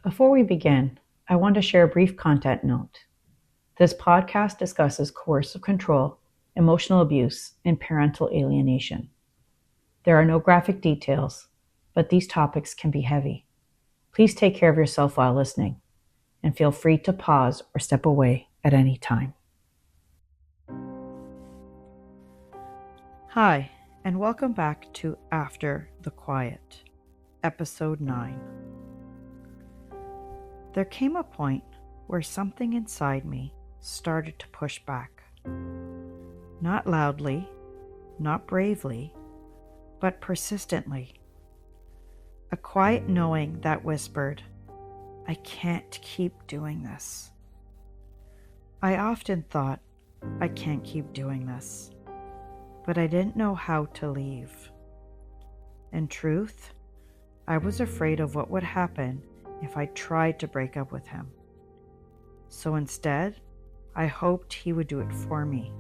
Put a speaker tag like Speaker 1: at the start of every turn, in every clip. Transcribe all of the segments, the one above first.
Speaker 1: Before we begin, I want to share a brief content note. This podcast discusses coercive control, emotional abuse, and parental alienation. There are no graphic details, but these topics can be heavy. Please take care of yourself while listening, and feel free to pause or step away at any time. Hi, and welcome back to After the Quiet, Episode 9. There came a point where something inside me started to push back. Not loudly, not bravely, but persistently. A quiet knowing that whispered, "I can't keep doing this." I often thought, I can't keep doing this, but I didn't know how to leave. In truth, I was afraid of what would happen if I tried to break up with him. So instead, I hoped he would do it for me.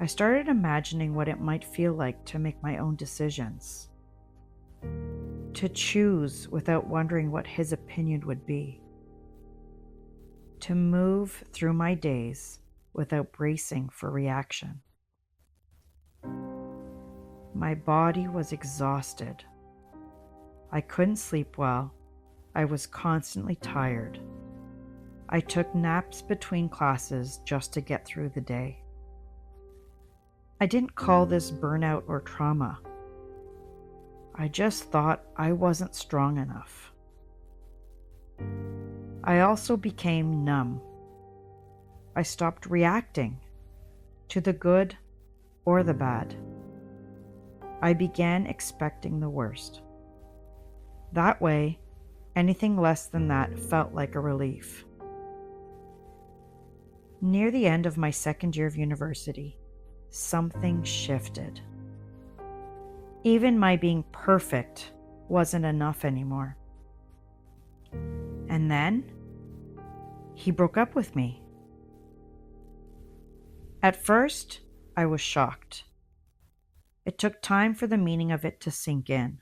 Speaker 1: I started imagining what it might feel like to make my own decisions, to choose without wondering what his opinion would be, to move through my days without bracing for reaction. My body was exhausted. I couldn't sleep well. I was constantly tired. I took naps between classes just to get through the day. I didn't call this burnout or trauma. I just thought I wasn't strong enough. I also became numb. I stopped reacting to the good or the bad. I began expecting the worst. That way, anything less than that felt like a relief. Near the end of my second year of university, something shifted. Even my being perfect wasn't enough anymore. And then, he broke up with me. At first, I was shocked. It took time for the meaning of it to sink in.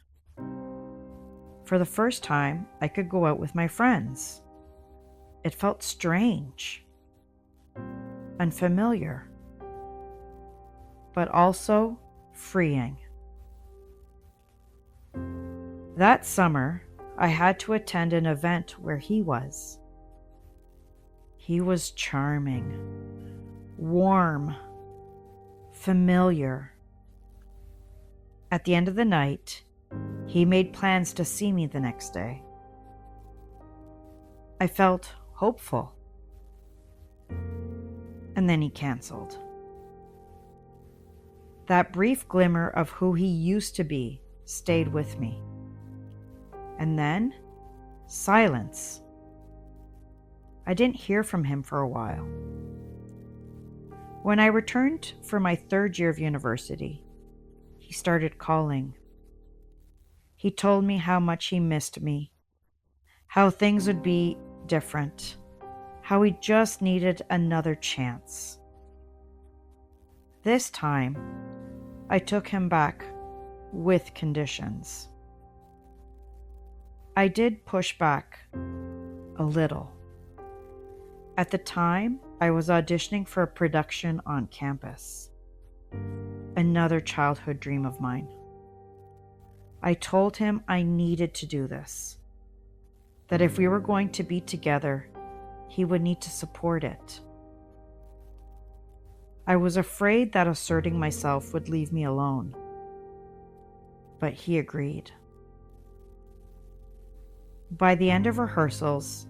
Speaker 1: For the first time, I could go out with my friends. It felt strange, unfamiliar, but also freeing. That summer, I had to attend an event where he was. He was charming, warm, familiar. At the end of the night, he made plans to see me the next day. I felt hopeful. And then he canceled. That brief glimmer of who he used to be stayed with me. And then, silence. I didn't hear from him for a while. When I returned for my third year of university, he started calling. He told me how much he missed me, how things would be different, how he just needed another chance. This time, I took him back with conditions. I did push back a little. At the time, I was auditioning for a production on campus, another childhood dream of mine. I told him I needed to do this, that if we were going to be together, he would need to support it. I was afraid that asserting myself would leave me alone, but he agreed. By the end of rehearsals,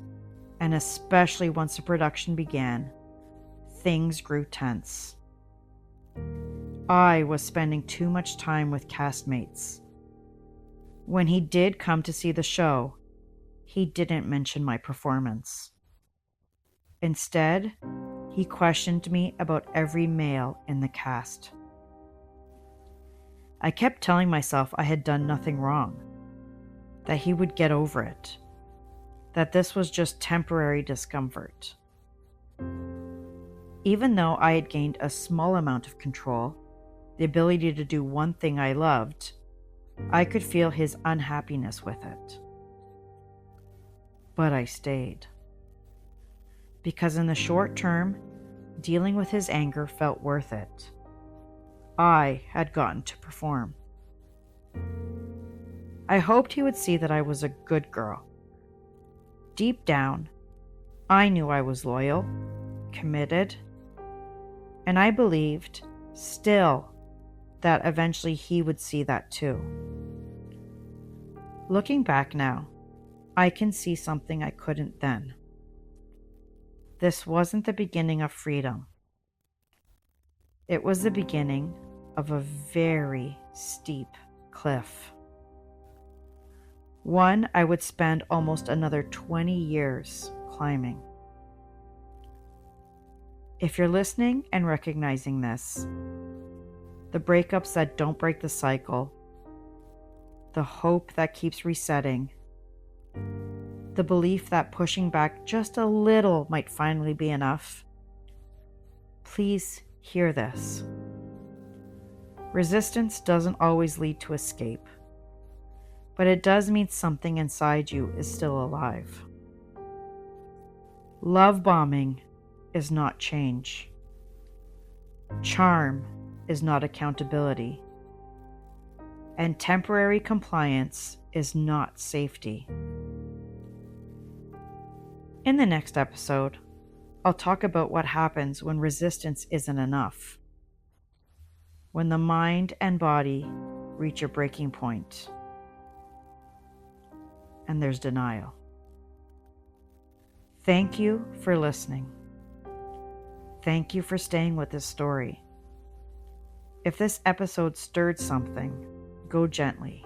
Speaker 1: and especially once the production began, things grew tense. I was spending too much time with castmates. When he did come to see the show, he didn't mention my performance. Instead, he questioned me about every male in the cast. I kept telling myself I had done nothing wrong, that he would get over it, that this was just temporary discomfort. Even though I had gained a small amount of control, the ability to do one thing I loved, I could feel his unhappiness with it. But I stayed. Because in the short term, dealing with his anger felt worth it. I had gotten to perform. I hoped he would see that I was a good girl. Deep down, I knew I was loyal, committed, and I believed, still, that eventually he would see that too. Looking back now, I can see something I couldn't then. This wasn't the beginning of freedom. It was the beginning of a very steep cliff. One I would spend almost another 20 years climbing. If you're listening and recognizing this, the breakups that don't break the cycle, the hope that keeps resetting, the belief that pushing back just a little might finally be enough, please hear this. Resistance doesn't always lead to escape, but it does mean something inside you is still alive. Love bombing is not change. Charm is not accountability. And temporary compliance is not safety. In the next episode, I'll talk about what happens when resistance isn't enough. When the mind and body reach a breaking point. And there's denial. Thank you for listening. Thank you for staying with this story. If this episode stirred something, go gently.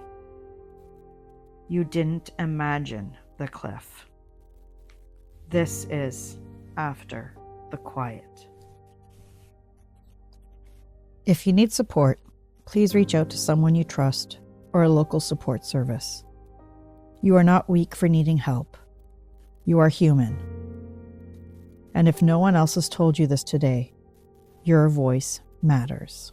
Speaker 1: You didn't imagine the cliff. This is After the Quiet. If you need support, please reach out to someone you trust or a local support service. You are not weak for needing help. You are human. And if no one else has told you this today, your voice matters.